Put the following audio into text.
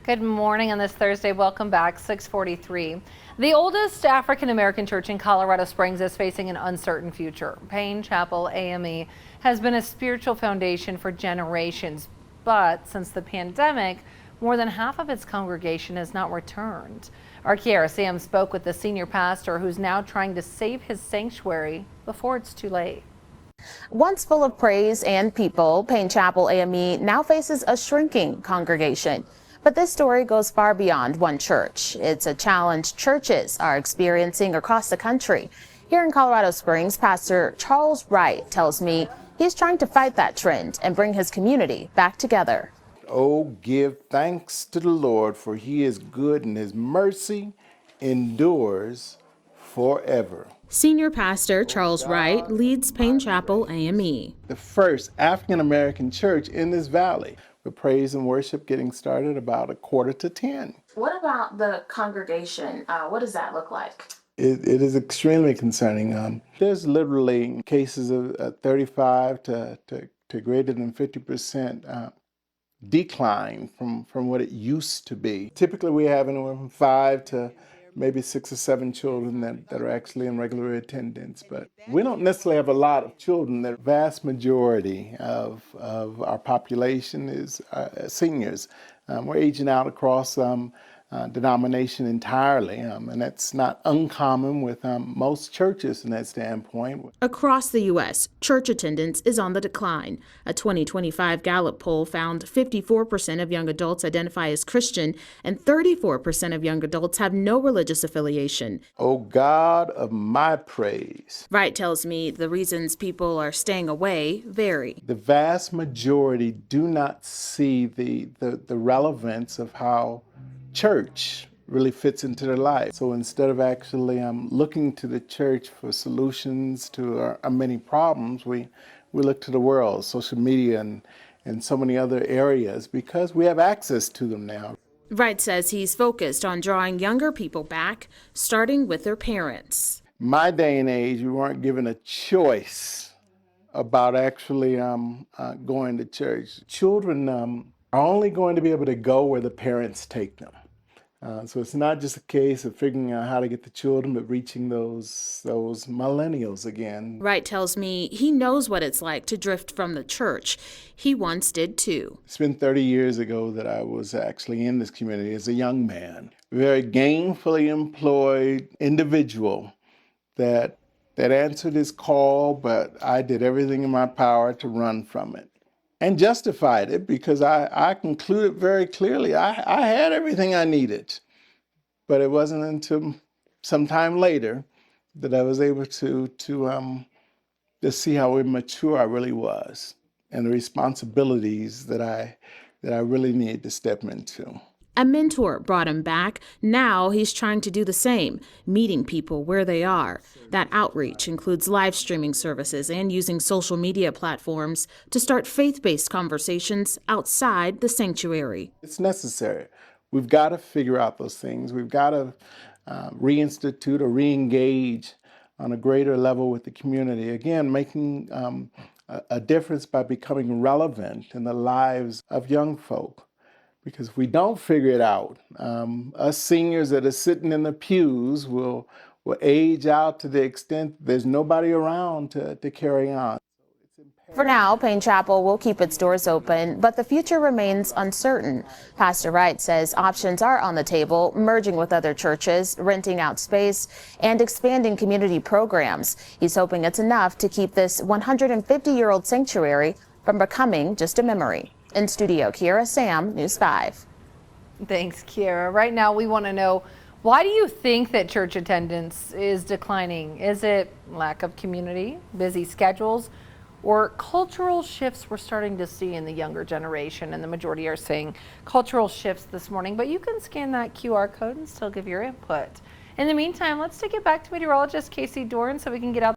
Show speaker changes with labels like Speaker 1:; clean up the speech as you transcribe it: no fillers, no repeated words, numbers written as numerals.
Speaker 1: Good morning on this Thursday. Welcome back. 6:43. The oldest African American church in Colorado Springs is facing an uncertain future. Payne Chapel A.M.E. has been a spiritual foundation for generations, but since the pandemic, more than half of its congregation has not returned. Our KOAA spoke with the senior pastor who's now trying to save his sanctuary before it's too late.
Speaker 2: Once full of praise and people, Payne Chapel A.M.E. now faces a shrinking congregation. But this story goes far beyond one church. It's a challenge churches are experiencing across the country. Here in Colorado Springs, Pastor Charles Wright tells me he's trying to fight that trend and bring his community back together.
Speaker 3: Oh, give thanks to the Lord, for he is good and his mercy endures forever.
Speaker 2: Senior Pastor Charles Wright leads Payne Chapel A.M.E.
Speaker 3: The first African American church in this valley, with praise and worship getting started about 9:45.
Speaker 2: What about the congregation? What does that look like?
Speaker 3: It is extremely concerning. There's literally cases of 35 to greater than 50% decline from what it used to be. Typically, we have anywhere from 5 to maybe 6 or 7 children that are actually in regular attendance, but we don't necessarily have a lot of children. The vast majority of our population is seniors. We're aging out across denomination entirely, and that's not uncommon with most churches from that standpoint.
Speaker 2: Across the U.S., church attendance is on the decline. A 2025 Gallup poll found 54% of young adults identify as Christian and 34% of young adults have no religious affiliation.
Speaker 3: Oh, God of my praise.
Speaker 2: Wright tells me the reasons people are staying away vary.
Speaker 3: The vast majority do not see the relevance of how church really fits into their life. So instead of actually looking to the church for solutions to our many problems, we look to the world, social media, and so many other areas because we have access to them now.
Speaker 2: Wright says he's focused on drawing younger people back, starting with their parents.
Speaker 3: My day and age, we weren't given a choice about actually going to church. Children are only going to be able to go where the parents take them. So it's not just a case of figuring out how to get the children, but reaching those millennials again.
Speaker 2: Wright tells me he knows what it's like to drift from the church. He once did too.
Speaker 3: It's been 30 years ago that I was actually in this community as a young man, very gainfully employed individual that answered his call, but I did everything in my power to run from it. And justified it because I concluded very clearly I had everything I needed. But it wasn't until some time later that I was able to see how immature I really was and the responsibilities that I really needed to step into.
Speaker 2: A mentor brought him back. Now he's trying to do the same, meeting people where they are. That outreach includes live streaming services and using social media platforms to start faith-based conversations outside the sanctuary.
Speaker 3: It's necessary. We've got to figure out those things. We've got to reinstitute or re-engage on a greater level with the community. Again, making a difference by becoming relevant in the lives of young folk. Because if we don't figure it out, us seniors that are sitting in the pews will age out to the extent there's nobody around to carry on.
Speaker 2: For now, Payne Chapel will keep its doors open, but the future remains uncertain. Pastor Wright says options are on the table, merging with other churches, renting out space, and expanding community programs. He's hoping it's enough to keep this 150-year-old sanctuary from becoming just a memory. In studio, Kiera Sam, News 5.
Speaker 1: Thanks, Kiera. Right now, we want to know, why do you think that church attendance is declining? Is it lack of community, busy schedules, or cultural shifts we're starting to see in the younger generation? And the majority are saying cultural shifts this morning, but you can scan that QR code and still give your input. In the meteorologist, let's take it back to meteorologist Casey Doran so we can get out